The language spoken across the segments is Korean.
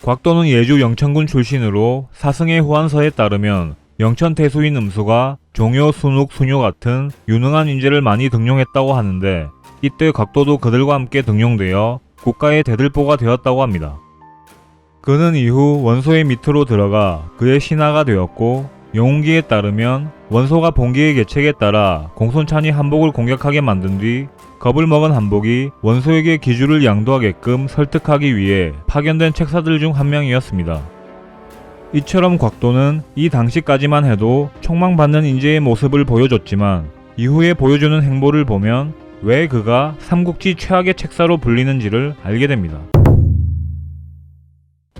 곽도는 예주 영천군 출신으로 사승의 후한서에 따르면 영천 태수인 음수가 종효, 순욱, 순효 같은 유능한 인재를 많이 등용했다고 하는데 이때 곽도도 그들과 함께 등용되어 국가의 대들보가 되었다고 합니다. 그는 이후 원소의 밑으로 들어가 그의 신하가 되었고 영웅기에 따르면 원소가 봉기의 계책에 따라 공손찬이 한복을 공격하게 만든 뒤 겁을 먹은 한복이 원소에게 기주를 양도하게끔 설득하기 위해 파견된 책사들 중 한 명이었습니다. 이처럼 곽도는 이 당시까지만 해도 촉망받는 인재의 모습을 보여줬지만 이후에 보여주는 행보를 보면 왜 그가 삼국지 최악의 책사로 불리는지를 알게 됩니다.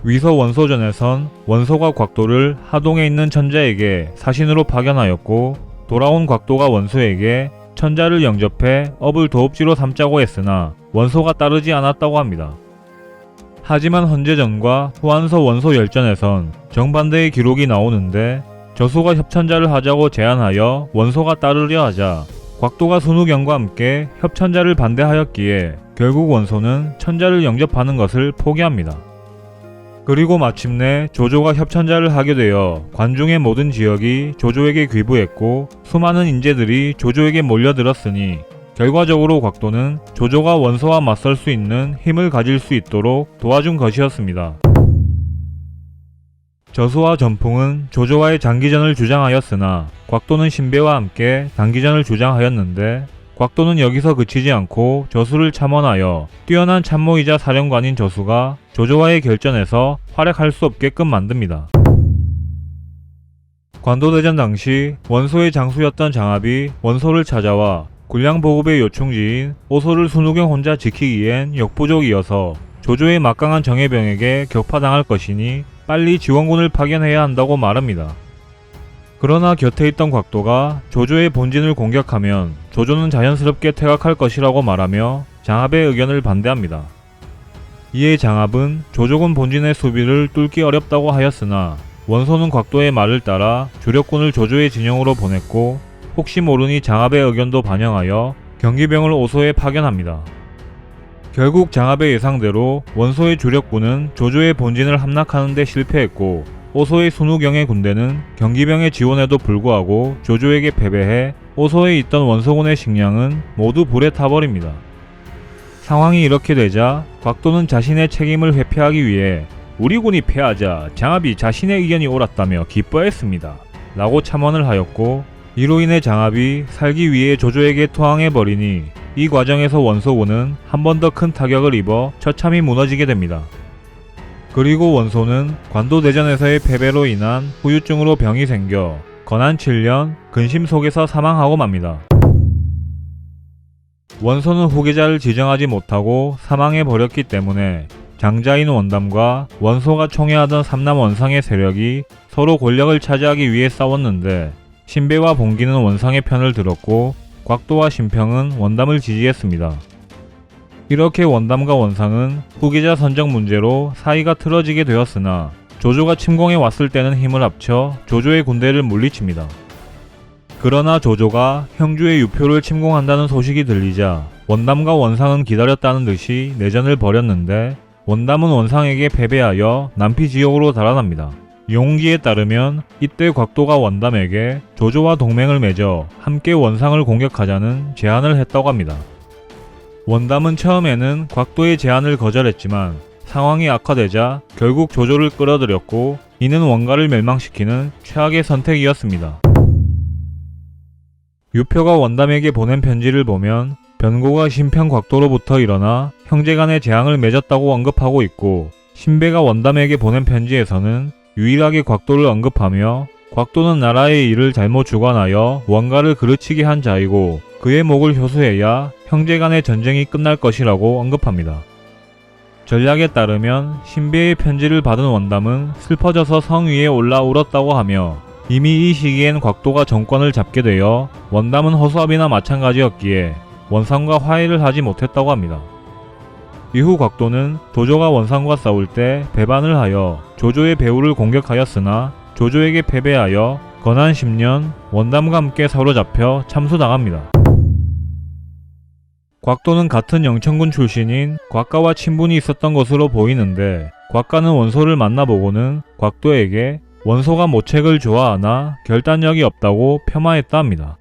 위서 원소전에선 원소가 곽도를 하동에 있는 천자에게 사신으로 파견하였고 돌아온 곽도가 원소에게 천자를 영접해 업을 도읍지로 삼자고 했으나 원소가 따르지 않았다고 합니다. 하지만 헌제전과 후한서 원소 열전에선 정반대의 기록이 나오는데 저수가 협천자를 하자고 제안하여 원소가 따르려 하자 곽도가 순우경과 함께 협천자를 반대하였기에 결국 원소는 천자를 영접하는 것을 포기합니다. 그리고 마침내 조조가 협천자를 하게 되어 관중의 모든 지역이 조조에게 귀부했고 수많은 인재들이 조조에게 몰려들었으니 결과적으로 곽도는 조조가 원소와 맞설 수 있는 힘을 가질 수 있도록 도와준 것이었습니다. 저수와 전풍은 조조와의 장기전을 주장하였으나 곽도는 신배와 함께 단기전을 주장하였는데 곽도는 여기서 그치지 않고 저수를 참원하여 뛰어난 참모이자 사령관인 저수가 조조와의 결전에서 활약할 수 없게끔 만듭니다. 관도대전 당시 원소의 장수였던 장압이 원소를 찾아와 군량보급의 요충지인 오소를 순우경 혼자 지키기엔 역부족이어서 조조의 막강한 정예병에게 격파당할 것이니 빨리 지원군을 파견해야 한다고 말합니다. 그러나 곁에 있던 곽도가 조조의 본진을 공격하면 조조는 자연스럽게 퇴각할 것이라고 말하며 장압의 의견을 반대합니다. 이에 장압은 조조군 본진의 수비를 뚫기 어렵다고 하였으나 원소는 곽도의 말을 따라 주력군을 조조의 진영으로 보냈고 혹시 모르니 장압의 의견도 반영하여 경기병을 오소에 파견합니다. 결국 장압의 예상대로 원소의 주력군은 조조의 본진을 함락하는 데 실패했고 오소의 순우경의 군대는 경기병의 지원에도 불구하고 조조에게 패배해 오소에 있던 원소군의 식량은 모두 불에 타버립니다. 상황이 이렇게 되자 곽도는 자신의 책임을 회피하기 위해 우리 군이 패하자 장압이 자신의 의견이 옳았다며 기뻐했습니다. 라고 참언을 하였고 이로 인해 장압이 살기 위해 조조에게 투항해버리니 이 과정에서 원소군은 한 번 더 큰 타격을 입어 처참히 무너지게 됩니다. 그리고 원소는 관도대전에서의 패배로 인한 후유증으로 병이 생겨 건한 7년 근심 속에서 사망하고 맙니다. 원소는 후계자를 지정하지 못하고 사망해버렸기 때문에 장자인 원담과 원소가 총애하던 삼남 원상의 세력이 서로 권력을 차지하기 위해 싸웠는데 신배와 봉기는 원상의 편을 들었고 곽도와 신평은 원담을 지지했습니다. 이렇게 원담과 원상은 후계자 선정 문제로 사이가 틀어지게 되었으나 조조가 침공해 왔을 때는 힘을 합쳐 조조의 군대를 물리칩니다. 그러나 조조가 형주의 유표를 침공한다는 소식이 들리자 원담과 원상은 기다렸다는 듯이 내전을 벌였는데 원담은 원상에게 패배하여 남피지옥으로 달아납니다. 영웅기에 따르면 이때 곽도가 원담에게 조조와 동맹을 맺어 함께 원상을 공격하자는 제안을 했다고 합니다. 원담은 처음에는 곽도의 제안을 거절했지만 상황이 악화되자 결국 조조를 끌어들였고 이는 원가를 멸망시키는 최악의 선택이었습니다. 유표가 원담에게 보낸 편지를 보면 변고가 신평 곽도로부터 일어나 형제간의 재앙을 맺었다고 언급하고 있고 신배가 원담에게 보낸 편지에서는 유일하게 곽도를 언급하며 곽도는 나라의 일을 잘못 주관하여 원가를 그르치게 한 자이고 그의 목을 효수해야 형제간의 전쟁이 끝날 것이라고 언급합니다. 전략에 따르면 신배의 편지를 받은 원담은 슬퍼져서 성 위에 올라 울었다고 하며 이미 이 시기엔 곽도가 정권을 잡게 되어 원담은 허수아비나 마찬가지였기에 원상과 화해를 하지 못했다고 합니다. 이후 곽도는 조조가 원상과 싸울 때 배반을 하여 조조의 배후를 공격하였으나 조조에게 패배하여 건한 10년 원담과 함께 사로잡혀 참수당합니다. 곽도는 같은 영천군 출신인 곽가와 친분이 있었던 것으로 보이는데 곽가는 원소를 만나보고는 곽도에게 원소가 모책을 좋아하나 결단력이 없다고 폄하했다 합니다.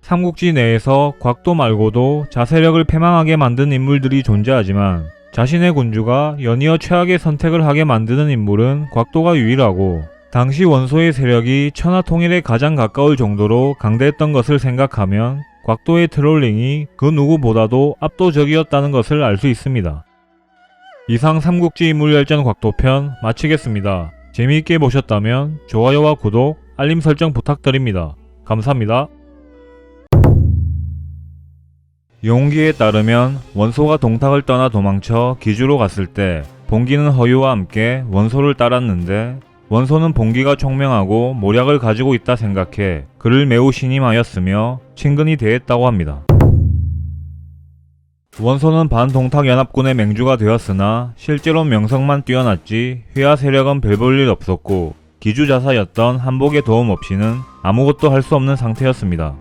삼국지 내에서 곽도 말고도 자세력을 패망하게 만든 인물들이 존재하지만 자신의 군주가 연이어 최악의 선택을 하게 만드는 인물은 곽도가 유일하고 당시 원소의 세력이 천하통일에 가장 가까울 정도로 강대했던 것을 생각하면 곽도의 트롤링이 그 누구보다도 압도적이었다는 것을 알 수 있습니다. 이상 삼국지 인물열전 곽도편 마치겠습니다. 재미있게 보셨다면 좋아요와 구독, 알림 설정 부탁드립니다. 감사합니다. 용기에 따르면 원소가 동탁을 떠나 도망쳐 기주로 갔을 때 봉기는 허유와 함께 원소를 따랐는데 원소는 봉기가 총명하고 모략을 가지고 있다 생각해 그를 매우 신임하였으며 친근히 대했다고 합니다. 원소는 반동탁연합군의 맹주가 되었으나 실제로 명성만 뛰어났지 휘하 세력은 별 볼 일 없었고 기주자사였던 한복의 도움 없이는 아무것도 할 수 없는 상태였습니다.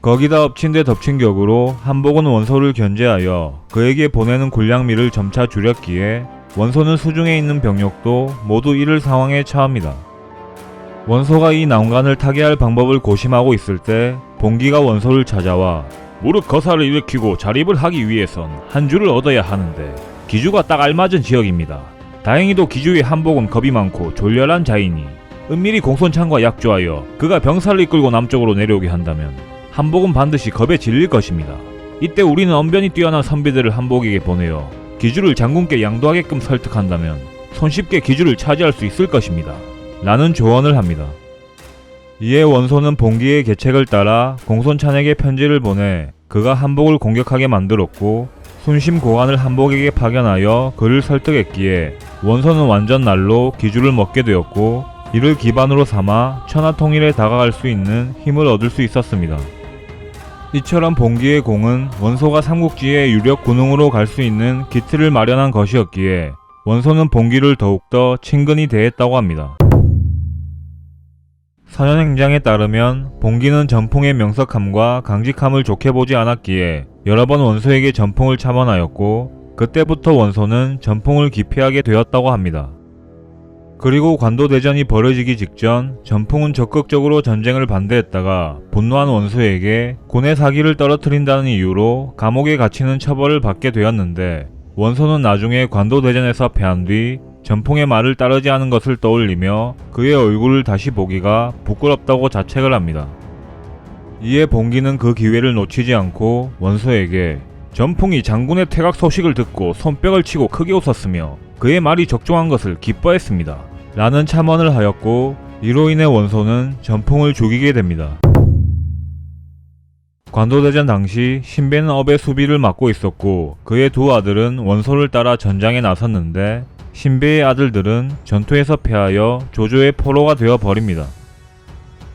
거기다 엎친 데 덮친 격으로 한복은 원소를 견제하여 그에게 보내는 군량미를 점차 줄였기에 원소는 수중에 있는 병력도 모두 잃을 상황에 처합니다. 원소가 이 난관을 타개할 방법을 고심하고 있을 때 봉기가 원소를 찾아와 무릇 거사를 일으키고 자립을 하기 위해선 한 주를 얻어야 하는데 기주가 딱 알맞은 지역입니다. 다행히도 기주의 한복은 겁이 많고 졸렬한 자이니 은밀히 공손창과 약조하여 그가 병사를 이끌고 남쪽으로 내려오게 한다면 한복은 반드시 겁에 질릴 것입니다. 이때 우리는 언변이 뛰어난 선비들을 한복에게 보내어 기주를 장군께 양도하게끔 설득한다면 손쉽게 기주를 차지할 수 있을 것입니다. 라는 조언을 합니다. 이에 원소는 봉기의 계책을 따라 공손찬에게 편지를 보내 그가 한복을 공격하게 만들었고 순심고관을 한복에게 파견하여 그를 설득했기에 원소는 완전 날로 기주를 먹게 되었고 이를 기반으로 삼아 천하통일에 다가갈 수 있는 힘을 얻을 수 있었습니다. 이처럼 봉기의 공은 원소가 삼국지의 유력 군웅으로 갈 수 있는 기틀을 마련한 것이었기에 원소는 봉기를 더욱더 친근히 대했다고 합니다. 선현행장에 따르면 봉기는 전풍의 명석함과 강직함을 좋게 보지 않았기에 여러 번 원소에게 전풍을 참언하였고 그때부터 원소는 전풍을 기피하게 되었다고 합니다. 그리고 관도대전이 벌어지기 직전 전풍은 적극적으로 전쟁을 반대했다가 분노한 원소에게 군의 사기를 떨어뜨린다는 이유로 감옥에 갇히는 처벌을 받게 되었는데 원소는 나중에 관도대전에서 패한 뒤 전풍의 말을 따르지 않은 것을 떠올리며 그의 얼굴을 다시 보기가 부끄럽다고 자책을 합니다. 이에 봉기는 그 기회를 놓치지 않고 원소에게 전풍이 장군의 퇴각 소식을 듣고 손뼉을 치고 크게 웃었으며 그의 말이 적중한 것을 기뻐했습니다. 라는 참언을 하였고 이로 인해 원소는 전풍을 죽이게 됩니다. 관도대전 당시 신배는 업의 수비를 맡고 있었고 그의 두 아들은 원소를 따라 전장에 나섰는데 신배의 아들들은 전투에서 패하여 조조의 포로가 되어 버립니다.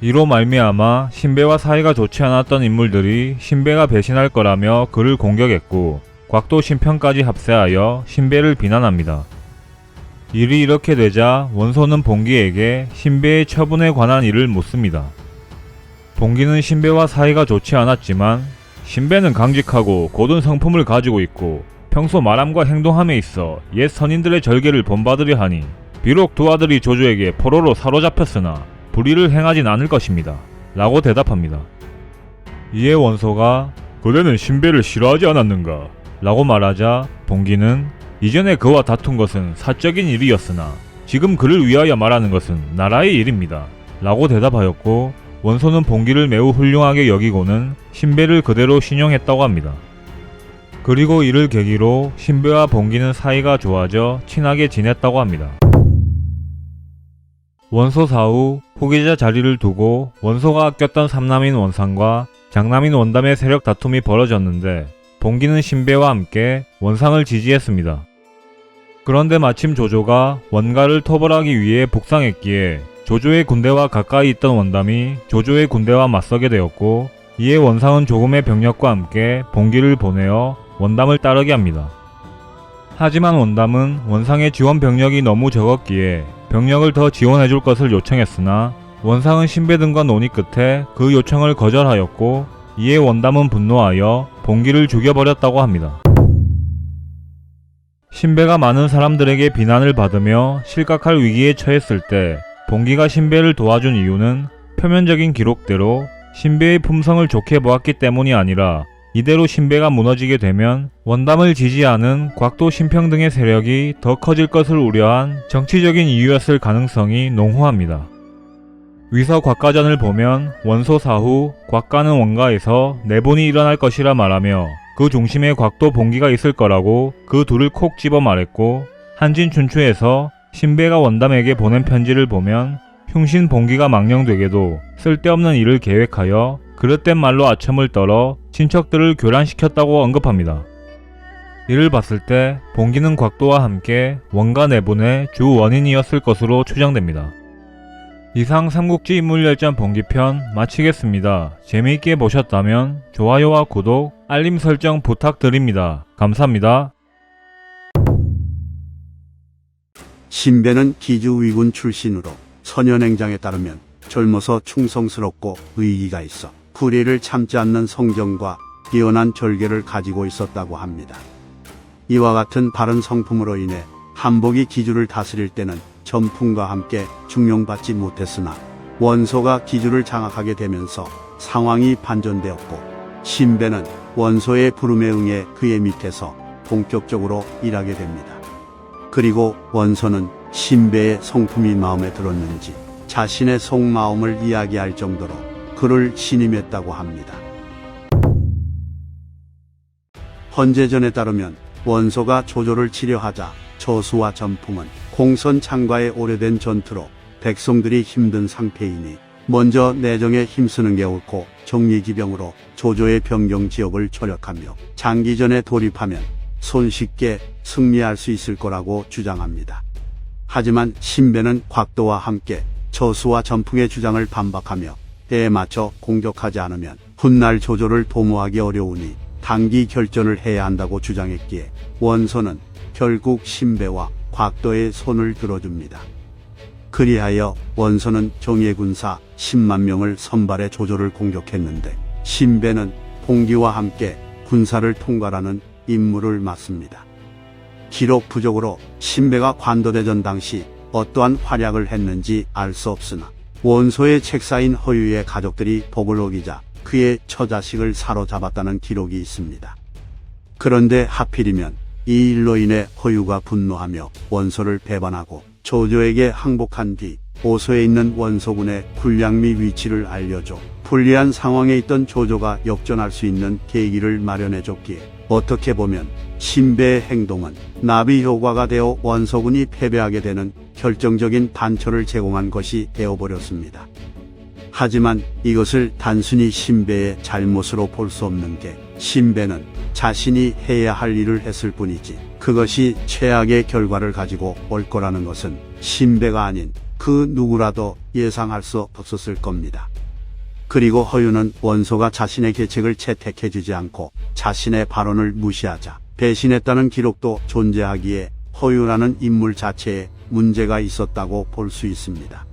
이로 말미암아 신배와 사이가 좋지 않았던 인물들이 신배가 배신할 거라며 그를 공격했고 곽도 신편까지 합세하여 신배를 비난합니다. 일이 이렇게 되자 원소는 봉기에게 신배의 처분에 관한 일을 묻습니다. 봉기는 신배와 사이가 좋지 않았지만 신배는 강직하고 고든 성품을 가지고 있고 평소 말함과 행동함에 있어 옛 선인들의 절개를 본받으려 하니 비록 두 아들이 조조에게 포로로 사로잡혔으나 불의를 행하진 않을 것입니다. 라고 대답합니다. 이에 원소가 그대는 신배를 싫어하지 않았는가? 라고 말하자 봉기는 이전에 그와 다툰 것은 사적인 일이었으나 지금 그를 위하여 말하는 것은 나라의 일입니다. 라고 대답하였고 원소는 봉기를 매우 훌륭하게 여기고는 신배를 그대로 신용했다고 합니다. 그리고 이를 계기로 신배와 봉기는 사이가 좋아져 친하게 지냈다고 합니다. 원소 사후 후계자 자리를 두고 원소가 아꼈던 삼남인 원상과 장남인 원담의 세력 다툼이 벌어졌는데 봉기는 신배와 함께 원상을 지지했습니다. 그런데 마침 조조가 원가를 토벌하기 위해 북상했기에 조조의 군대와 가까이 있던 원담이 조조의 군대와 맞서게 되었고 이에 원상은 조금의 병력과 함께 봉기를 보내어 원담을 따르게 합니다. 하지만 원담은 원상의 지원 병력이 너무 적었기에 병력을 더 지원해줄 것을 요청했으나 원상은 신배 등과 논의 끝에 그 요청을 거절하였고 이에 원담은 분노하여 봉기를 죽여버렸다고 합니다. 신배가 많은 사람들에게 비난을 받으며 실각할 위기에 처했을 때 봉기가 신배를 도와준 이유는 표면적인 기록대로 신배의 품성을 좋게 보았기 때문이 아니라 이대로 신배가 무너지게 되면 원담을 지지하는 곽도 신평등의 세력이 더 커질 것을 우려한 정치적인 이유였을 가능성이 농후합니다. 위서 곽가전을 보면 원소 사후 곽가는 원가에서 내분이 일어날 것이라 말하며 그 중심에 곽도 봉기가 있을 거라고 그 둘을 콕 집어 말했고, 한진춘추에서 신배가 원담에게 보낸 편지를 보면 흉신 봉기가 망령되게도 쓸데없는 일을 계획하여 그릇된 말로 아첨을 떨어 친척들을 교란시켰다고 언급합니다. 이를 봤을 때 봉기는 곽도와 함께 원가 내분의 주 원인이었을 것으로 추정됩니다. 이상 삼국지 인물열전 봉기편 마치겠습니다. 재미있게 보셨다면 좋아요와 구독, 알림 설정 부탁드립니다. 감사합니다. 신배는 기주위군 출신으로 선현행장에 따르면 젊어서 충성스럽고 의기가 있어 불의를 참지 않는 성정과 뛰어난 절개를 가지고 있었다고 합니다. 이와 같은 바른 성품으로 인해 한복이 기주를 다스릴 때는 전풍과 함께 중용받지 못했으나 원소가 기주를 장악하게 되면서 상황이 반전되었고, 신배는 원소의 부름에 응해 그의 밑에서 본격적으로 일하게 됩니다. 그리고 원소는 신배의 성품이 마음에 들었는지 자신의 속마음을 이야기할 정도로 그를 신임했다고 합니다. 헌재전에 따르면 원소가 조조를 치려하자 저수와 전풍은 공선창과의 오래된 전투로 백성들이 힘든 상태이니 먼저 내정에 힘쓰는 게 옳고 정리기병으로 조조의 변경 지역을 조력하며 장기전에 돌입하면 손쉽게 승리할 수 있을 거라고 주장합니다. 하지만 신배는 곽도와 함께 저수와 전풍의 주장을 반박하며 때에 맞춰 공격하지 않으면 훗날 조조를 도모하기 어려우니 단기 결전을 해야 한다고 주장했기에 원소는 결국 신배와 곽도의 손을 들어줍니다. 그리하여 원소는 정예군사 10만 명을 선발해 조조를 공격했는데 신배는 봉기와 함께 군사를 통괄하는 임무를 맡습니다. 기록 부족으로 신배가 관도대전 당시 어떠한 활약을 했는지 알 수 없으나 원소의 책사인 허유의 가족들이 복을 어기자 그의 처자식을 사로잡았다는 기록이 있습니다. 그런데 하필이면 이 일로 인해 허유가 분노하며 원소를 배반하고 조조에게 항복한 뒤 오소에 있는 원소군의 군량미 위치를 알려줘 불리한 상황에 있던 조조가 역전할 수 있는 계기를 마련해줬기에 어떻게 보면 신배의 행동은 나비 효과가 되어 원소군이 패배하게 되는 결정적인 단초를 제공한 것이 되어버렸습니다. 하지만 이것을 단순히 신배의 잘못으로 볼 수 없는 게 신배는 자신이 해야 할 일을 했을 뿐이지 그것이 최악의 결과를 가지고 올 거라는 것은 신배가 아닌 그 누구라도 예상할 수 없었을 겁니다. 그리고 허유는 원소가 자신의 계책을 채택해주지 않고 자신의 발언을 무시하자 배신했다는 기록도 존재하기에 허유라는 인물 자체에 문제가 있었다고 볼 수 있습니다.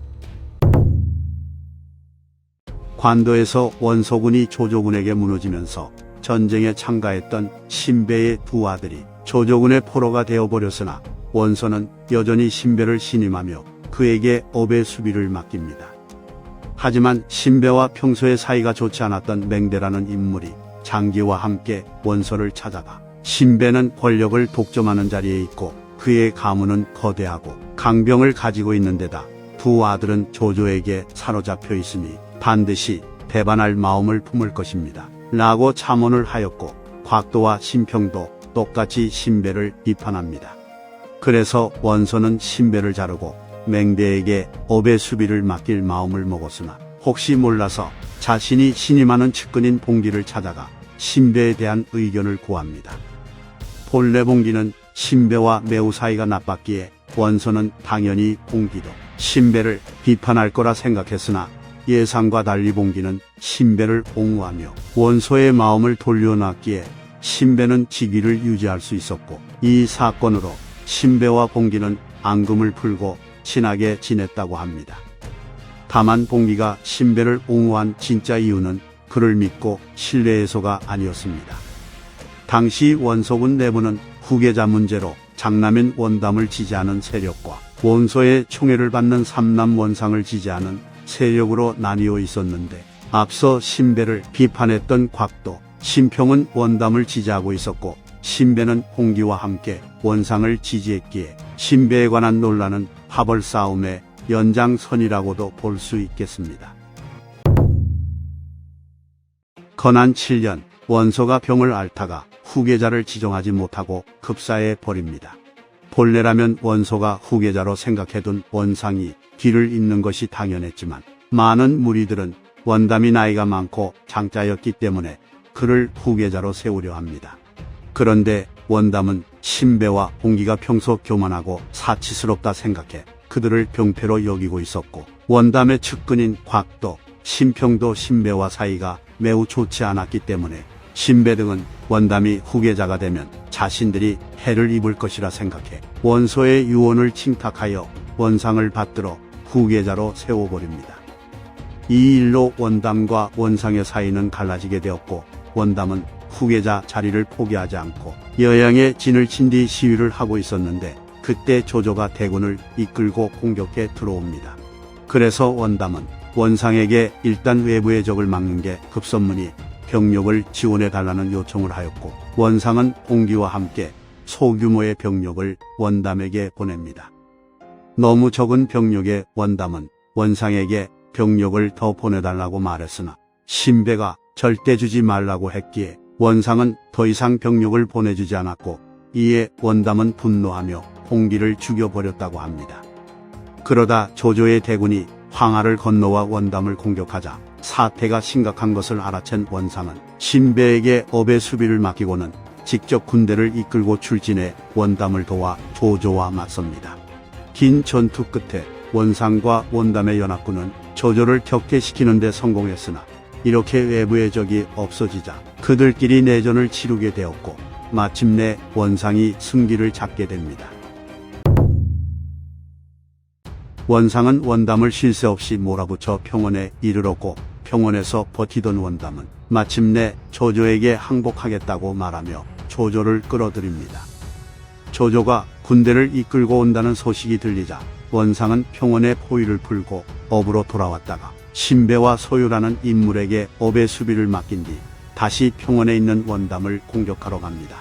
관도에서 원소군이 조조군에게 무너지면서 전쟁에 참가했던 신배의 두 아들이 조조군의 포로가 되어버렸으나 원소는 여전히 신배를 신임하며 그에게 업의 수비를 맡깁니다. 하지만 신배와 평소에 사이가 좋지 않았던 맹대라는 인물이 장기와 함께 원소를 찾아가 신배는 권력을 독점하는 자리에 있고 그의 가문은 거대하고 강병을 가지고 있는 데다 두 아들은 조조에게 사로잡혀 있으니 반드시 배반할 마음을 품을 것입니다. 라고 참언을 하였고 곽도와 신평도 똑같이 신배를 비판합니다. 그래서 원소는 신배를 자르고 맹대에게 업의 수비를 맡길 마음을 먹었으나 혹시 몰라서 자신이 신임하는 측근인 봉기를 찾아가 신배에 대한 의견을 구합니다. 본래 봉기는 신배와 매우 사이가 나빴기에 원소는 당연히 봉기도 신배를 비판할 거라 생각했으나 예상과 달리 봉기는 신배를 옹호하며 원소의 마음을 돌려놨기에 신배는 직위를 유지할 수 있었고 이 사건으로 신배와 봉기는 앙금을 풀고 친하게 지냈다고 합니다. 다만 봉기가 신배를 옹호한 진짜 이유는 그를 믿고 신뢰해서가 아니었습니다. 당시 원소군 내부는 후계자 문제로 장남인 원담을 지지하는 세력과 원소의 총애를 받는 삼남 원상을 지지하는 세력으로 나뉘어 있었는데, 앞서 신배를 비판했던 곽도, 신평은 원담을 지지하고 있었고, 신배는 홍기와 함께 원상을 지지했기에 신배에 관한 논란은 파벌 싸움의 연장선이라고도 볼 수 있겠습니다. 건한 7년, 원소가 병을 앓다가 후계자를 지정하지 못하고 급사해 버립니다. 본래라면 원소가 후계자로 생각해둔 원상이 뒤를 잇는 것이 당연했지만, 많은 무리들은 원담이 나이가 많고 장자였기 때문에 그를 후계자로 세우려 합니다. 그런데 원담은 신배와 홍기가 평소 교만하고 사치스럽다 생각해 그들을 병폐로 여기고 있었고, 원담의 측근인 곽도, 신평도 신배와 사이가 매우 좋지 않았기 때문에 신배 등은 원담이 후계자가 되면 자신들이 해를 입을 것이라 생각해 원소의 유언을 칭탁하여 원상을 받들어 후계자로 세워버립니다. 이 일로 원담과 원상의 사이는 갈라지게 되었고, 원담은 후계자 자리를 포기하지 않고 여양의 진을 친 뒤 시위를 하고 있었는데, 그때 조조가 대군을 이끌고 공격해 들어옵니다. 그래서 원담은 원상에게 일단 외부의 적을 막는 게 급선무니 병력을 지원해 달라는 요청을 하였고, 원상은 홍기와 함께 소규모의 병력을 원담에게 보냅니다. 너무 적은 병력에 원담은 원상에게 병력을 더 보내달라고 말했으나 신배가 절대 주지 말라고 했기에 원상은 더 이상 병력을 보내주지 않았고, 이에 원담은 분노하며 홍기를 죽여버렸다고 합니다. 그러다 조조의 대군이 황하를 건너와 원담을 공격하자 사태가 심각한 것을 알아챈 원상은 신배에게 업의 수비를 맡기고는 직접 군대를 이끌고 출진해 원담을 도와 조조와 맞섭니다. 긴 전투 끝에 원상과 원담의 연합군은 조조를 격퇴시키는 데 성공했으나, 이렇게 외부의 적이 없어지자 그들끼리 내전을 치르게 되었고, 마침내 원상이 승기를 잡게 됩니다. 원상은 원담을 쉴 새 없이 몰아붙여 평원에 이르렀고, 평원에서 버티던 원담은 마침내 조조에게 항복하겠다고 말하며 조조를 끌어들입니다. 조조가 군대를 이끌고 온다는 소식이 들리자 원상은 평원의 포위를 풀고 업으로 돌아왔다가 신배와 소유라는 인물에게 업의 수비를 맡긴 뒤 다시 평원에 있는 원담을 공격하러 갑니다.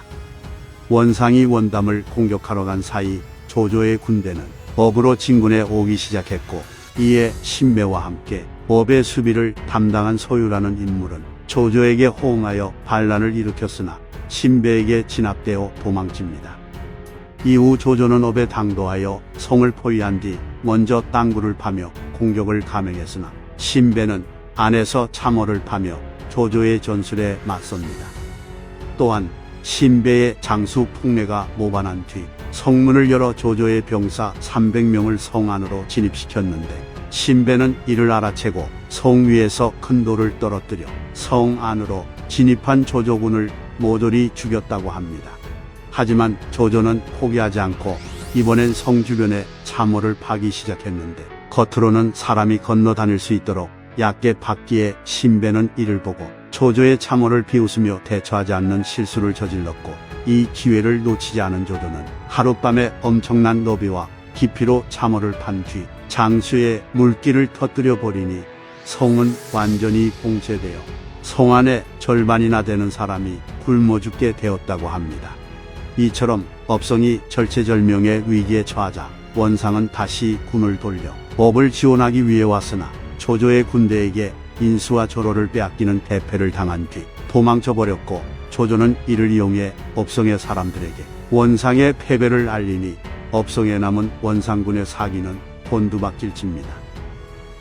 원상이 원담을 공격하러 간 사이 조조의 군대는 업으로 진군해 오기 시작했고, 이에 신배와 함께 업의 수비를 담당한 소유라는 인물은 조조에게 호응하여 반란을 일으켰으나 신배에게 진압되어 도망칩니다. 이후 조조는 업에 당도하여 성을 포위한 뒤 먼저 땅굴을 파며 공격을 감행했으나, 신배는 안에서 참호를 파며 조조의 전술에 맞섭니다. 또한 신배의 장수 풍례가 모반한 뒤 성문을 열어 조조의 병사 300명을 성 안으로 진입시켰는데, 신배는 이를 알아채고 성 위에서 큰 돌을 떨어뜨려 성 안으로 진입한 조조군을 모조리 죽였다고 합니다. 하지만 조조는 포기하지 않고 이번엔 성 주변에 참호를 파기 시작했는데, 겉으로는 사람이 건너 다닐 수 있도록 얕게 팠기에 신배는 이를 보고 조조의 참호를 비웃으며 대처하지 않는 실수를 저질렀고, 이 기회를 놓치지 않은 조조는 하룻밤에 엄청난 너비와 깊이로 참호를 판 뒤 장수의 물길을 터뜨려 버리니 성은 완전히 봉쇄되어 성 안에 절반이나 되는 사람이 굶어 죽게 되었다고 합니다. 이처럼 업성이 절체절명의 위기에 처하자 원상은 다시 군을 돌려 업을 지원하기 위해 왔으나, 조조의 군대에게 인수와 조로를 빼앗기는 대패를 당한 뒤 도망쳐버렸고, 조조는 이를 이용해 업성의 사람들에게 원상의 패배를 알리니 업성에 남은 원상군의 사기는 곤두박질칩니다.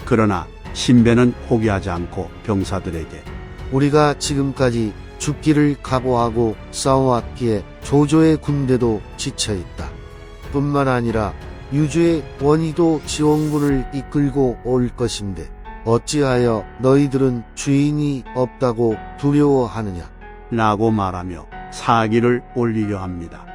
그러나 신배는 포기하지 않고 병사들에게 우리가 지금까지 죽기를 각오하고 싸워왔기에 조조의 군대도 지쳐있다. 뿐만 아니라 유주의 원희도 지원군을 이끌고 올 것인데 어찌하여 너희들은 주인이 없다고 두려워하느냐? 라고 말하며 사기를 올리려 합니다.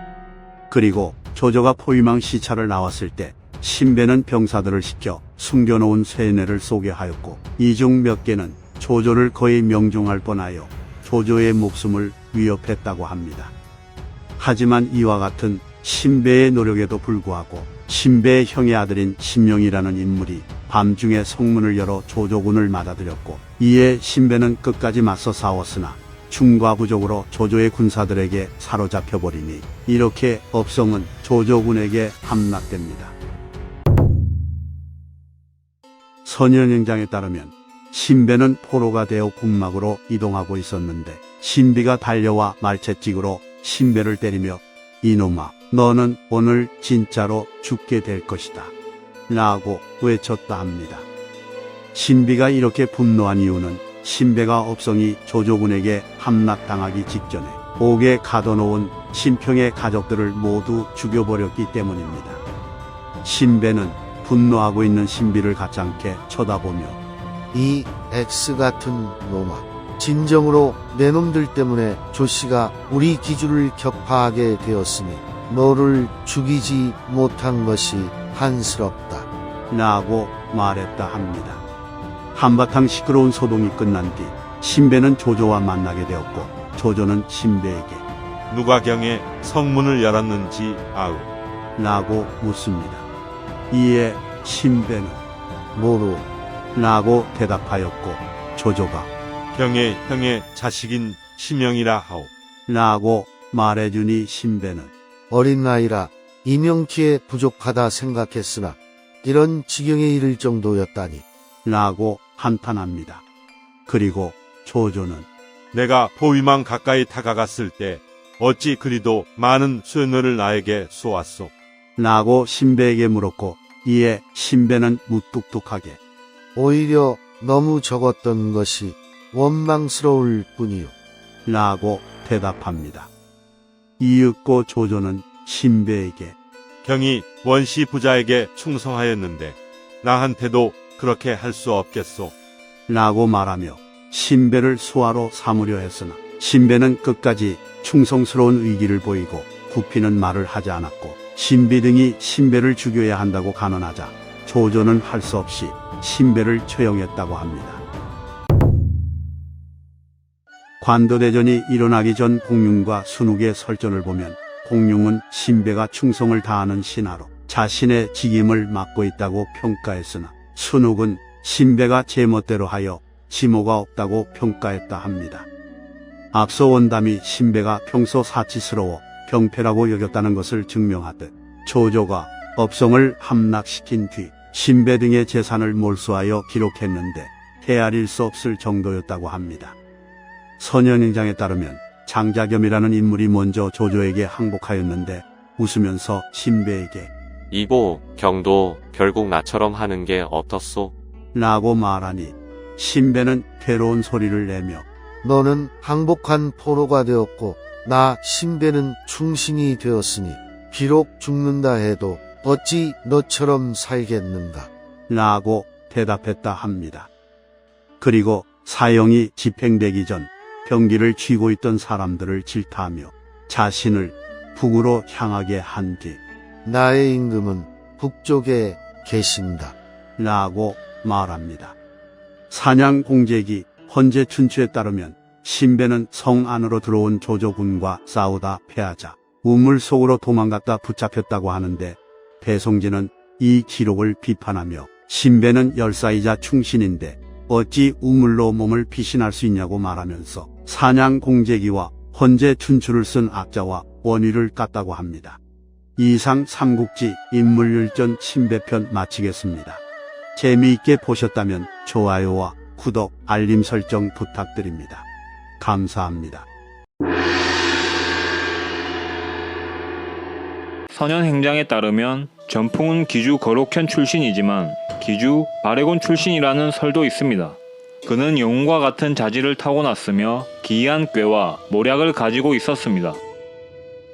그리고 조조가 포위망 시차를 나왔을 때 신배는 병사들을 시켜 숨겨놓은 쇠뇌를 쏘게 하였고, 이 중 몇 개는 조조를 거의 명중할 뻔하여 조조의 목숨을 위협했다고 합니다. 하지만 이와 같은 신배의 노력에도 불구하고 신배의 형의 아들인 신명이라는 인물이 밤중에 성문을 열어 조조군을 맞아들였고, 이에 신배는 끝까지 맞서 싸웠으나 충과 부족으로 조조의 군사들에게 사로잡혀버리니 이렇게 업성은 조조군에게 함락됩니다. 선현행장에 따르면 신배는 포로가 되어 궁막으로 이동하고 있었는데, 신비가 달려와 말채찍으로 신배를 때리며 이놈아, 너는 오늘 진짜로 죽게 될 것이다 라고 외쳤다 합니다. 신비가 이렇게 분노한 이유는 신배가 업성이 조조군에게 함락당하기 직전에 옥에 가둬놓은 신평의 가족들을 모두 죽여버렸기 때문입니다. 신배는 분노하고 있는 신비를 가찮게 쳐다보며 이 X 같은 놈아. 진정으로 내 놈들 때문에 조씨가 우리 기주를 격파하게 되었으니 너를 죽이지 못한 것이 한스럽다. 라고 말했다 합니다. 한바탕 시끄러운 소동이 끝난 뒤 신배는 조조와 만나게 되었고, 조조는 신배에게 누가 경에 성문을 열었는지 아우. 라고 묻습니다. 이에 신배는 모루. 라고 대답하였고, 조조가 경의 형의 자식인 시명이라 하오. 라고 말해주니 신배는 어린 나이라 이명키에 부족하다 생각했으나 이런 지경에 이를 정도였다니. 라고 한탄합니다. 그리고 조조는 내가 보위망 가까이 다가갔을 때 어찌 그리도 많은 쇠뇌를 나에게 쏘았소. 라고 신배에게 물었고, 이에 신배는 무뚝뚝하게 오히려 너무 적었던 것이 원망스러울 뿐이요. 라고 대답합니다. 이윽고 조조는 신배에게 경이 원시 부자에게 충성하였는데 나한테도 그렇게 할 수 없겠소. 라고 말하며 신배를 수하로 삼으려 했으나, 신배는 끝까지 충성스러운 의기를 보이고 굽히는 말을 하지 않았고, 신비 등이 신배를 죽여야 한다고 간언하자 조조는 할 수 없이 신배를 처형했다고 합니다. 관도대전이 일어나기 전 공룡과 순욱의 설전을 보면, 공룡은 신배가 충성을 다하는 신하로 자신의 직임을 맡고 있다고 평가했으나, 순욱은 신배가 제멋대로 하여 지모가 없다고 평가했다 합니다. 앞서 원담이 신배가 평소 사치스러워 병폐라고 여겼다는 것을 증명하듯, 조조가 업성을 함락시킨 뒤 신배 등의 재산을 몰수하여 기록했는데 헤아릴 수 없을 정도였다고 합니다. 선현행장에 따르면 장자겸이라는 인물이 먼저 조조에게 항복하였는데, 웃으면서 신배에게 이보, 경도 결국 나처럼 하는 게 어떻소? 라고 말하니, 신배는 괴로운 소리를 내며 너는 항복한 포로가 되었고 나 신배는 충신이 되었으니 비록 죽는다 해도 어찌 너처럼 살겠는가. 라고 대답했다 합니다. 그리고 사형이 집행되기 전 병기를 쥐고 있던 사람들을 질타하며 자신을 북으로 향하게 한 뒤 나의 임금은 북쪽에 계신다. 라고 말합니다. 사냥 공제기 헌제춘추에 따르면 신배는 성 안으로 들어온 조조군과 싸우다 패하자 우물 속으로 도망갔다 붙잡혔다고 하는데, 배송진은 이 기록을 비판하며 신배는 열사이자 충신인데 어찌 우물로 몸을 피신할 수 있냐고 말하면서 사냥 공제기와 헌제춘추를 쓴 악자와 원위를 깠다고 합니다. 이상 삼국지 인물율전 신배편 마치겠습니다. 재미있게 보셨다면 좋아요와 구독, 알림 설정 부탁드립니다. 감사합니다. 선현행장에 따르면 전풍은 기주 거록현 출신이지만 기주 아래곤 출신이라는 설도 있습니다. 그는 영웅과 같은 자질을 타고났으며 기이한 꾀와 모략을 가지고 있었습니다.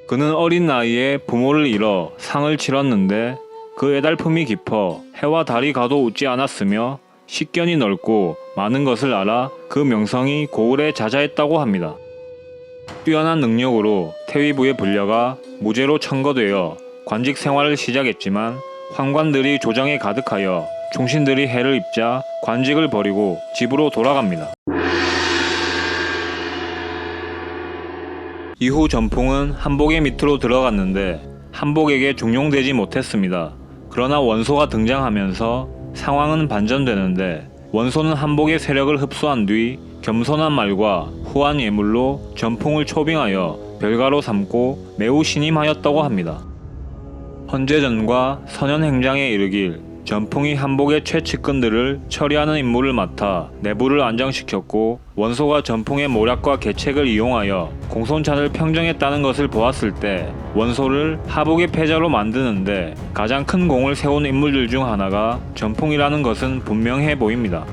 그는 어린 나이에 부모를 잃어 상을 치렀는데 그 애달픔이 깊어 해와 달이 가도 웃지 않았으며 식견이 넓고 많은 것을 알아 그 명성이 고을에 자자했다고 합니다. 뛰어난 능력으로 태위부에 불려가 무죄로 청거되어 관직 생활을 시작했지만 환관들이 조정에 가득하여 충신들이 해를 입자 관직을 버리고 집으로 돌아갑니다. 이후 전풍은 한복의 밑으로 들어갔는데 한복에게 중용되지 못했습니다. 그러나 원소가 등장하면서 상황은 반전되는데 원소는 한복의 세력을 흡수한 뒤 겸손한 말과 후한 예물로 전풍을 초빙하여 별가로 삼고 매우 신임하였다고 합니다. 헌제전과 선현행장에 이르길 전풍이 한복의 최측근들을 처리하는 임무를 맡아 내부를 안정시켰고 원소가 전풍의 모략과 계책을 이용하여 공손찬을 평정했다는 것을 보았을 때 원소를 하복의 패자로 만드는데 가장 큰 공을 세운 인물들 중 하나가 전풍이라는 것은 분명해 보입니다.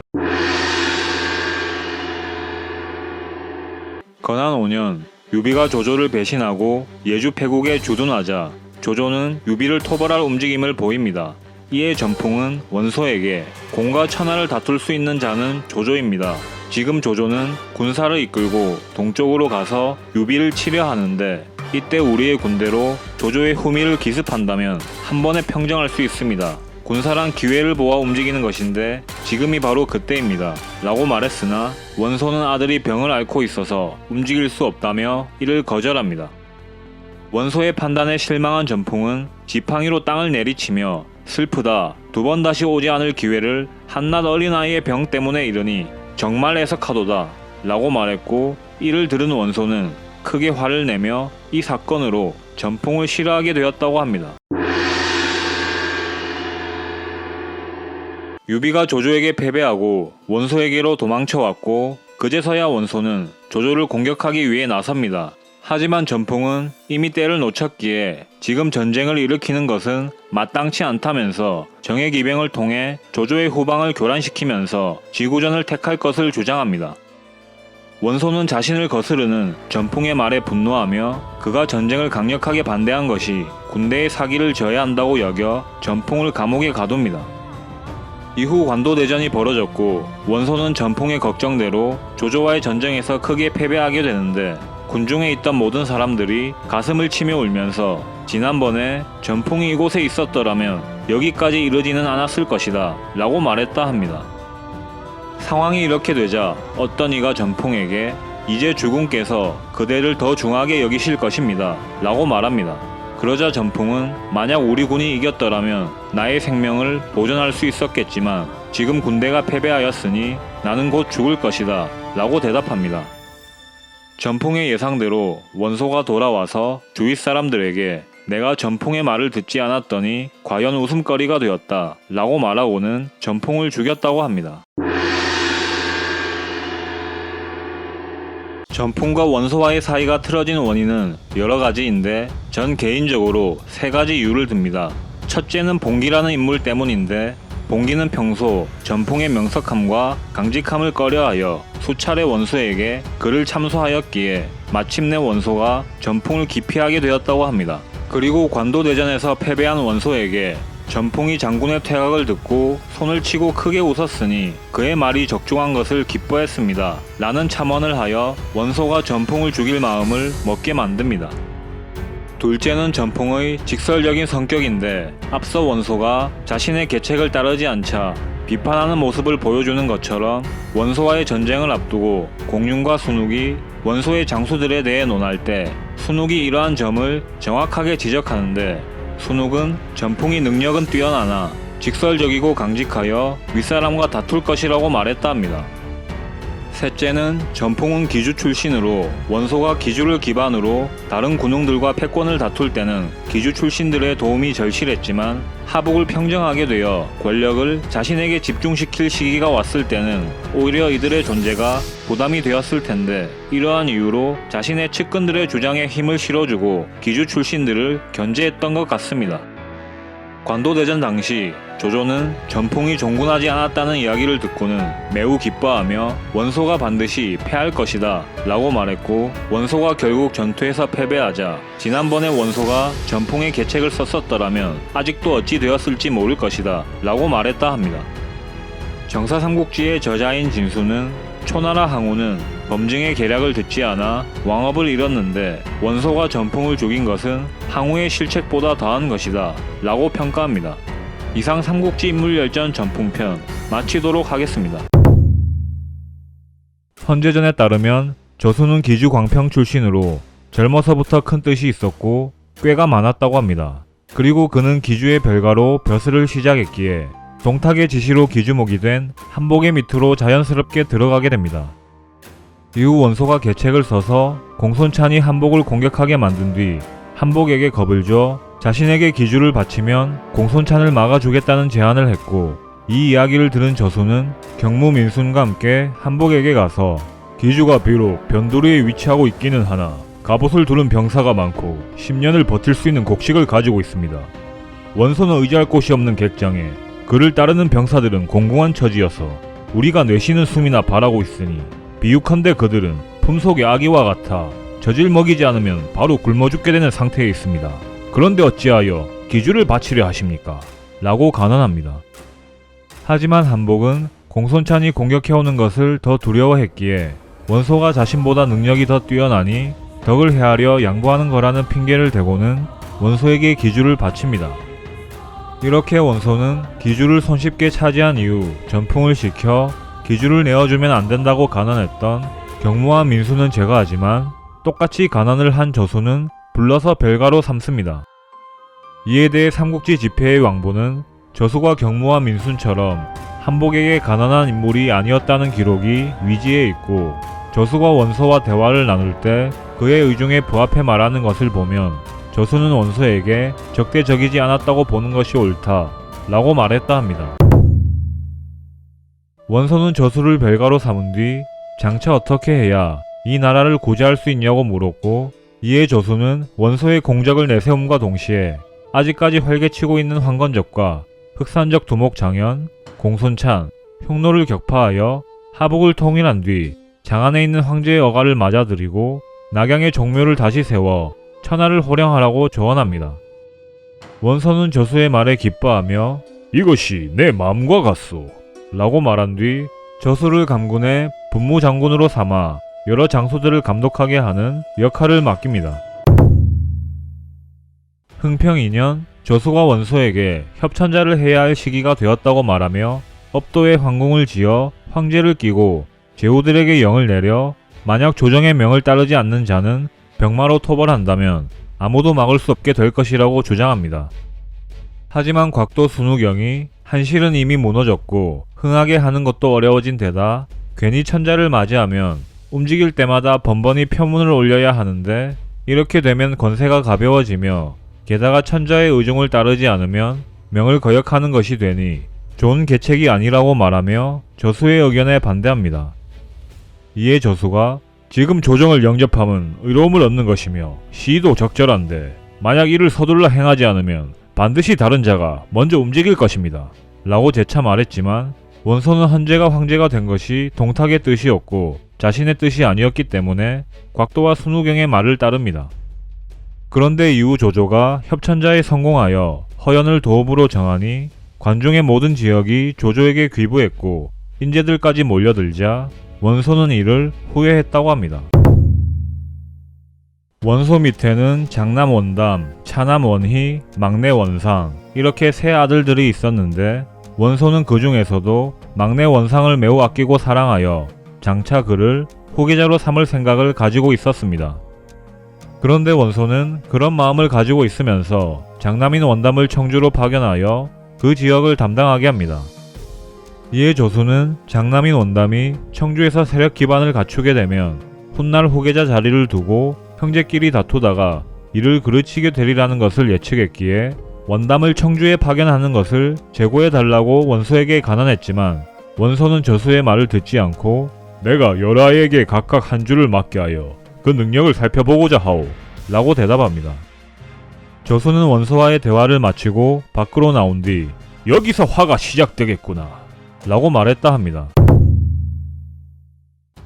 건한 5년 유비가 조조를 배신하고 예주 패국에 주둔하자 조조는 유비를 토벌할 움직임을 보입니다. 이에 전풍은 원소에게 공과 천하를 다툴 수 있는 자는 조조입니다. 지금 조조는 군사를 이끌고 동쪽으로 가서 유비를 치려 하는데 이때 우리의 군대로 조조의 후미를 기습한다면 한 번에 평정할 수 있습니다. 군사란 기회를 보아 움직이는 것인데 지금이 바로 그때입니다. 라고 말했으나 원소는 아들이 병을 앓고 있어서 움직일 수 없다며 이를 거절합니다. 원소의 판단에 실망한 전풍은 지팡이로 땅을 내리치며 슬프다. 두 번 다시 오지 않을 기회를 한낱 어린아이의 병 때문에 잃으니 정말 애석하도다. 라고 말했고 이를 들은 원소는 크게 화를 내며 이 사건으로 전풍을 싫어하게 되었다고 합니다. 유비가 조조에게 패배하고 원소에게로 도망쳐왔고 그제서야 원소는 조조를 공격하기 위해 나섭니다. 하지만 전풍은 이미 때를 놓쳤기에 지금 전쟁을 일으키는 것은 마땅치 않다면서 정예기병을 통해 조조의 후방을 교란시키면서 지구전을 택할 것을 주장합니다. 원소는 자신을 거스르는 전풍의 말에 분노하며 그가 전쟁을 강력하게 반대한 것이 군대의 사기를 져야 한다고 여겨 전풍을 감옥에 가둡니다. 이후 관도대전이 벌어졌고 원소는 전풍의 걱정대로 조조와의 전쟁에서 크게 패배하게 되는데 군중에 있던 모든 사람들이 가슴을 치며 울면서 지난번에 전풍이 이곳에 있었더라면 여기까지 이르지는 않았을 것이다 라고 말했다 합니다. 상황이 이렇게 되자 어떤 이가 전풍에게 이제 주군께서 그대를 더 중하게 여기실 것입니다 라고 말합니다. 그러자 전풍은 만약 우리 군이 이겼더라면 나의 생명을 보존할 수 있었겠지만 지금 군대가 패배하였으니 나는 곧 죽을 것이다 라고 대답합니다. 전풍의 예상대로 원소가 돌아와서 주위 사람들에게 내가 전풍의 말을 듣지 않았더니 과연 웃음거리가 되었다 라고 말하고는 전풍을 죽였다고 합니다. 전풍과 원소와의 사이가 틀어진 원인은 여러 가지인데 전 개인적으로 세 가지 이유를 듭니다. 첫째는 봉기라는 인물 때문인데 봉기는 평소 전풍의 명석함과 강직함을 꺼려하여 수차례 원소에게 그를 참소하였기에 마침내 원소가 전풍을 기피하게 되었다고 합니다. 그리고 관도대전에서 패배한 원소에게 전풍이 장군의 퇴각을 듣고 손을 치고 크게 웃었으니 그의 말이 적중한 것을 기뻐했습니다. 라는 첨언을 하여 원소가 전풍을 죽일 마음을 먹게 만듭니다. 둘째는 전풍의 직설적인 성격인데 앞서 원소가 자신의 계책을 따르지 않자 비판하는 모습을 보여주는 것처럼 원소와의 전쟁을 앞두고 공윤과 순욱이 원소의 장수들에 대해 논할 때 순욱이 이러한 점을 정확하게 지적하는데 순욱은 전풍이 능력은 뛰어나나 직설적이고 강직하여 윗사람과 다툴 것이라고 말했다 합니다. 셋째는 전풍은 기주 출신으로 원소가 기주를 기반으로 다른 군웅들과 패권을 다툴 때는 기주 출신들의 도움이 절실했지만 하복을 평정하게 되어 권력을 자신에게 집중시킬 시기가 왔을 때는 오히려 이들의 존재가 부담이 되었을 텐데 이러한 이유로 자신의 측근들의 주장에 힘을 실어주고 기주 출신들을 견제했던 것 같습니다. 관도대전 당시 조조는 전풍이 종군하지 않았다는 이야기를 듣고는 매우 기뻐하며 원소가 반드시 패할 것이다 라고 말했고 원소가 결국 전투에서 패배하자 지난번에 원소가 전풍의 계책을 썼었더라면 아직도 어찌 되었을지 모를 것이다 라고 말했다 합니다. 정사삼국지의 저자인 진수는 초나라 항우는 범증의 계략을 듣지 않아 왕업을 잃었는데 원소가 전풍을 죽인 것은 항우의 실책보다 더한 것이다 라고 평가합니다. 이상 삼국지 인물열전 전풍편 마치도록 하겠습니다. 헌제전에 따르면 저수는 기주 광평 출신으로 젊어서부터 큰 뜻이 있었고 꾀가 많았다고 합니다. 그리고 그는 기주의 별가로 벼슬을 시작했기에 동탁의 지시로 기주목이 된 한복의 밑으로 자연스럽게 들어가게 됩니다. 이후 원소가 계책을 써서 공손찬이 한복을 공격하게 만든 뒤 한복에게 겁을 줘 자신에게 기주를 바치면 공손찬을 막아주겠다는 제안을 했고, 이 이야기를 들은 저수는 경무 민순과 함께 한복에게 가서 기주가 비록 변두리에 위치하고 있기는 하나 갑옷을 두른 병사가 많고 10년을 버틸 수 있는 곡식을 가지고 있습니다. 원소는 의지할 곳이 없는 객장에 그를 따르는 병사들은 공공한 처지여서 우리가 내쉬는 숨이나 바라고 있으니 비유컨대 그들은 품속의 아기와 같아 젖을 먹이지 않으면 바로 굶어 죽게 되는 상태에 있습니다. 그런데 어찌하여 기주를 바치려 하십니까? 라고 간언합니다. 하지만 한복은 공손찬이 공격해오는 것을 더 두려워했기에 원소가 자신보다 능력이 더 뛰어나니 덕을 헤아려 양보하는 거라는 핑계를 대고는 원소에게 기주를 바칩니다. 이렇게 원소는 기주를 손쉽게 차지한 이후 전풍을 시켜 기주를 내어주면 안 된다고 간언했던 경무와 민수는 제거하지만 똑같이 간언을 한 저수는 불러서 별가로 삼습니다. 이에 대해 삼국지 집회의 왕보는 저수가 경무와 민순처럼 한복에게 가난한 인물이 아니었다는 기록이 위지에 있고, 저수가 원소와 대화를 나눌 때 그의 의중에 부합해 말하는 것을 보면 저수는 원소에게 적대적이지 않았다고 보는 것이 옳다 라고 말했다 합니다. 원소는 저수를 별가로 삼은 뒤 장차 어떻게 해야 이 나라를 구제할 수 있냐고 물었고, 이에 저수는 원소의 공적을 내세움과 동시에 아직까지 활개치고 있는 황건적과 흑산적 두목 장현, 공손찬, 흉노를 격파하여 하북을 통일한 뒤 장안에 있는 황제의 어가를 맞아들이고 낙양의 종묘를 다시 세워 천하를 호령하라고 조언합니다. 원소는 저수의 말에 기뻐하며 이것이 내 마음과 같소 라고 말한 뒤 저수를 감군해 분무장군으로 삼아 여러 장소들을 감독하게 하는 역할을 맡깁니다. 흥평 2년 저수가 원소에게 협천자를 해야 할 시기가 되었다고 말하며 업도에 황궁을 지어 황제를 끼고 제후들에게 영을 내려 만약 조정의 명을 따르지 않는 자는 병마로 토벌한다면 아무도 막을 수 없게 될 것이라고 주장합니다. 하지만 곽도 순우경이 한실은 이미 무너졌고 흥하게 하는 것도 어려워진 데다 괜히 천자를 맞이하면 움직일 때마다 번번이 표문을 올려야 하는데 이렇게 되면 권세가 가벼워지며 게다가 천자의 의중을 따르지 않으면 명을 거역하는 것이 되니 좋은 계책이 아니라고 말하며 저수의 의견에 반대합니다. 이에 저수가 지금 조정을 영접함은 의로움을 얻는 것이며 시도 적절한데 만약 이를 서둘러 행하지 않으면 반드시 다른 자가 먼저 움직일 것입니다 라고 재차 말했지만, 원소는 헌제가 황제가 된 것이 동탁의 뜻이었고 자신의 뜻이 아니었기 때문에 곽도와 순우경의 말을 따릅니다. 그런데 이후 조조가 협천자에 성공하여 허연을 도읍으로 정하니 관중의 모든 지역이 조조에게 귀부했고 인재들까지 몰려들자 원소는 이를 후회했다고 합니다. 원소 밑에는 장남 원담, 차남 원희, 막내 원상 이렇게 세 아들들이 있었는데 원소는 그 중에서도 막내 원상을 매우 아끼고 사랑하여 장차 그를 후계자로 삼을 생각을 가지고 있었습니다. 그런데 원소는 그런 마음을 가지고 있으면서 장남인 원담을 청주로 파견하여 그 지역을 담당하게 합니다. 이에 조수는 장남인 원담이 청주에서 세력 기반을 갖추게 되면 훗날 후계자 자리를 두고 형제끼리 다투다가 이를 그르치게 되리라는 것을 예측했기에 원담을 청주에 파견하는 것을 재고해달라고 원소에게 간언했지만, 원소는 저수의 말을 듣지 않고 내가 여러 아이에게 각각 한 줄을 맡게 하여 그 능력을 살펴보고자 하오 라고 대답합니다. 저수는 원소와의 대화를 마치고 밖으로 나온 뒤 여기서 화가 시작되겠구나 라고 말했다 합니다.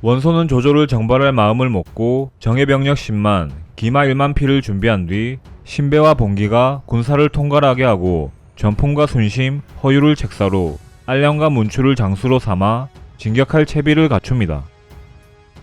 원소는 조조를 정벌할 마음을 먹고 정예병력 10만, 기마 1만 피를 준비한 뒤 신배와 봉기가 군사를 통괄하게 하고 전풍과 순심, 허유를 책사로 알령과 문추를 장수로 삼아 진격할 채비를 갖춥니다.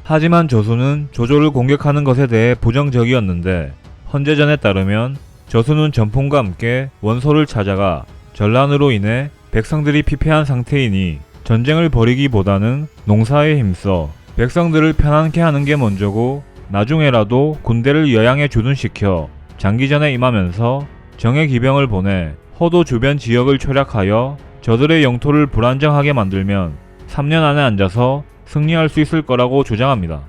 하지만 저수는 조조를 공격하는 것에 대해 부정적이었는데 헌제전에 따르면 저수는 전풍과 함께 원소를 찾아가 전란으로 인해 백성들이 피폐한 상태이니 전쟁을 벌이기보다는 농사에 힘써 백성들을 편안케 하는 게 먼저고 나중에라도 군대를 여양에 주둔시켜 장기전에 임하면서 정예 기병을 보내 허도 주변 지역을 초략하여 저들의 영토를 불안정하게 만들면 3년 안에 앉아서 승리할 수 있을 거라고 주장합니다.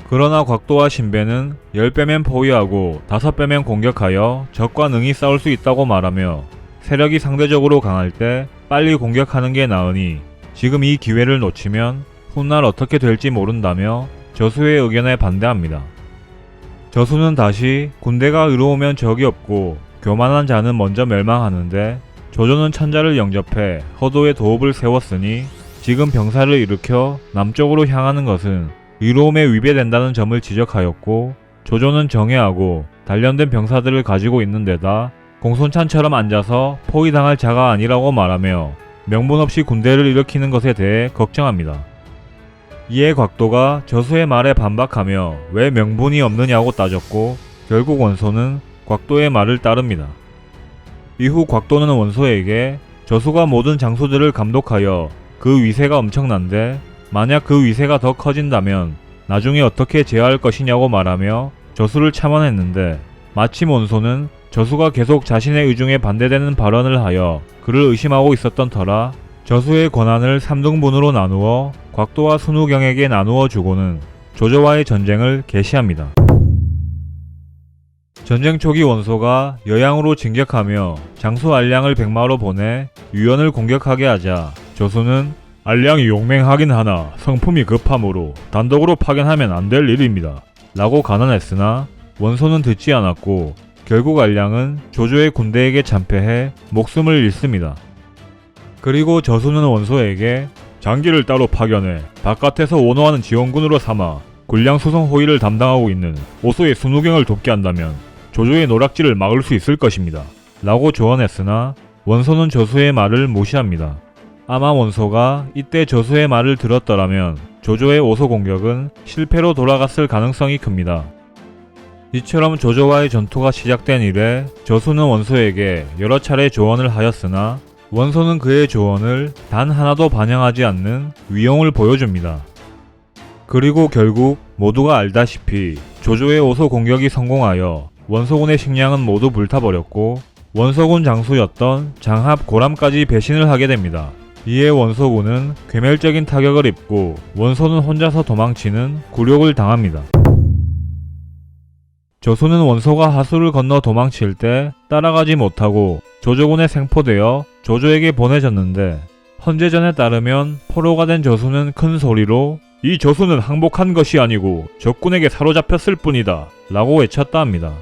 그러나 곽도와 신배는 10배면 포위하고 5배면 공격하여 적과 능히 싸울 수 있다고 말하며 세력이 상대적으로 강할 때 빨리 공격하는 게 나으니 지금 이 기회를 놓치면 훗날 어떻게 될지 모른다며 저수의 의견에 반대합니다. 저수는 다시 군대가 의로우면 적이 없고 교만한 자는 먼저 멸망하는데 조조는 천자를 영접해 허도의 도읍을 세웠으니 지금 병사를 일으켜 남쪽으로 향하는 것은 의로움에 위배된다는 점을 지적하였고 조조는 정예하고 단련된 병사들을 가지고 있는 데다 공손찬처럼 앉아서 포위당할 자가 아니라고 말하며 명분 없이 군대를 일으키는 것에 대해 걱정합니다. 이에 곽도가 저수의 말에 반박하며 왜 명분이 없느냐고 따졌고 결국 원소는 곽도의 말을 따릅니다. 이후 곽도는 원소에게 저수가 모든 장수들을 감독하여 그 위세가 엄청난데 만약 그 위세가 더 커진다면 나중에 어떻게 제어할 것이냐고 말하며 저수를 참원했는데 마침 원소는 저수가 계속 자신의 의중에 반대되는 발언을 하여 그를 의심하고 있었던 터라 저수의 권한을 3등분으로 나누어 곽도와 순우경에게 나누어 주고는 조조와의 전쟁을 개시합니다. 전쟁 초기 원소가 여양으로 진격하며 장수 알량을 백마로 보내 유연을 공격하게 하자 저수는 알량이 용맹하긴 하나 성품이 급함으로 단독으로 파견하면 안 될 일입니다 라고 간언했으나 원소는 듣지 않았고 결국 알량은 조조의 군대에게 참패해 목숨을 잃습니다. 그리고 저수는 원소에게 장기를 따로 파견해 바깥에서 원호하는 지원군으로 삼아 군량 수송 호위를 담당하고 있는 오소의 순우경을 돕게 한다면 조조의 노략질을 막을 수 있을 것입니다 라고 조언했으나 원소는 저수의 말을 무시합니다. 아마 원소가 이때 저수의 말을 들었더라면 조조의 오소 공격은 실패로 돌아갔을 가능성이 큽니다. 이처럼 조조와의 전투가 시작된 이래 저수는 원소에게 여러 차례 조언을 하였으나 원소는 그의 조언을 단 하나도 반영하지 않는 위용을 보여줍니다. 그리고 결국 모두가 알다시피 조조의 오소 공격이 성공하여 원소군의 식량은 모두 불타버렸고 원소군 장수였던 장합 고람까지 배신을 하게 됩니다. 이에 원소군은 괴멸적인 타격을 입고 원소는 혼자서 도망치는 굴욕을 당합니다. 저수는 원소가 하수를 건너 도망칠 때 따라가지 못하고 조조군에 생포되어 조조에게 보내졌는데 헌재전에 따르면 포로가 된 저수는 큰 소리로 이 저수는 항복한 것이 아니고 적군에게 사로잡혔을 뿐이다 라고 외쳤다 합니다.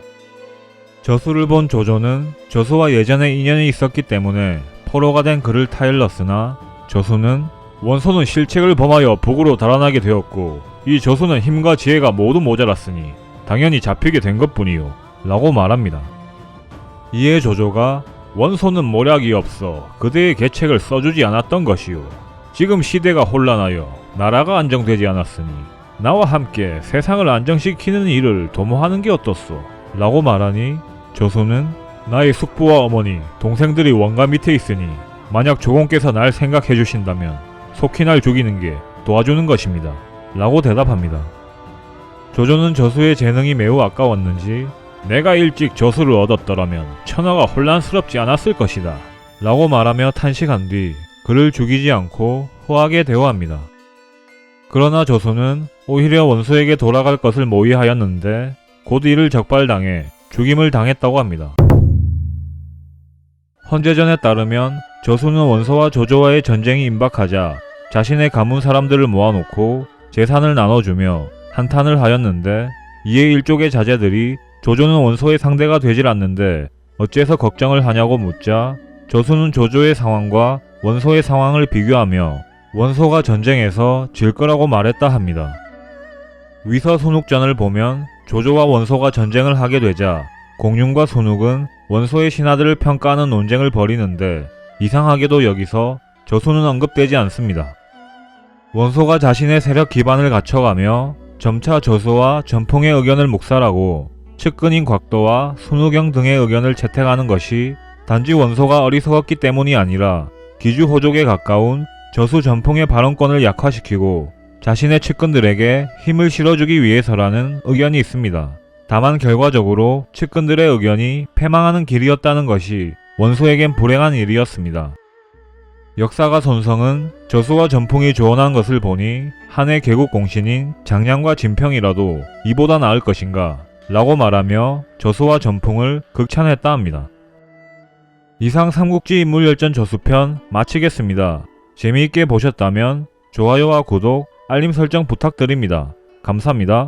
저수를 본 조조는 저수와 예전에 인연이 있었기 때문에 포로가 된 그를 타일렀으나 저수는 원소는 실책을 범하여 북으로 달아나게 되었고 이 저수는 힘과 지혜가 모두 모자랐으니 당연히 잡히게 된 것뿐이요 라고 말합니다. 이에 조조가 원소는 모략이 없어 그대의 계책을 써주지 않았던 것이요 지금 시대가 혼란하여 나라가 안정되지 않았으니 나와 함께 세상을 안정시키는 일을 도모하는 게 어떻소 라고 말하니 저수는 나의 숙부와 어머니, 동생들이 원가 밑에 있으니 만약 조공께서 날 생각해 주신다면 속히 날 죽이는 게 도와주는 것입니다 라고 대답합니다. 조조는 저수의 재능이 매우 아까웠는지 내가 일찍 저수를 얻었더라면 천하가 혼란스럽지 않았을 것이다 라고 말하며 탄식한 뒤 그를 죽이지 않고 후하게 대우합니다. 그러나 저수는 오히려 원소에게 돌아갈 것을 모의하였는데 곧 이를 적발당해 죽임을 당했다고 합니다. 헌재전에 따르면 저수는 원소와 조조와의 전쟁이 임박하자 자신의 가문 사람들을 모아놓고 재산을 나눠주며 한탄을 하였는데 이에 일족의 자제들이 조조는 원소의 상대가 되질 않는데 어째서 걱정을 하냐고 묻자 저수는 조조의 상황과 원소의 상황을 비교하며 원소가 전쟁에서 질 거라고 말했다 합니다. 위서 순욱전을 보면 조조와 원소가 전쟁을 하게 되자 공윤과 순욱은 원소의 신하들을 평가하는 논쟁을 벌이는데 이상하게도 여기서 저수는 언급되지 않습니다. 원소가 자신의 세력 기반을 갖춰가며 점차 저수와 전풍의 의견을 묵살하고 측근인 곽도와 순우경 등의 의견을 채택하는 것이 단지 원소가 어리석었기 때문이 아니라 기주호족에 가까운 저수 전풍의 발언권을 약화시키고 자신의 측근들에게 힘을 실어주기 위해서라는 의견이 있습니다. 다만 결과적으로 측근들의 의견이 패망하는 길이었다는 것이 원소에겐 불행한 일이었습니다. 역사가 손성은 저수와 전풍이 조언한 것을 보니 한해 개국 공신인 장량과 진평이라도 이보다 나을 것인가 라고 말하며 저수와 전풍을 극찬했다 합니다. 이상 삼국지 인물열전 저수편 마치겠습니다. 재미있게 보셨다면 좋아요와 구독, 알림 설정 부탁드립니다. 감사합니다.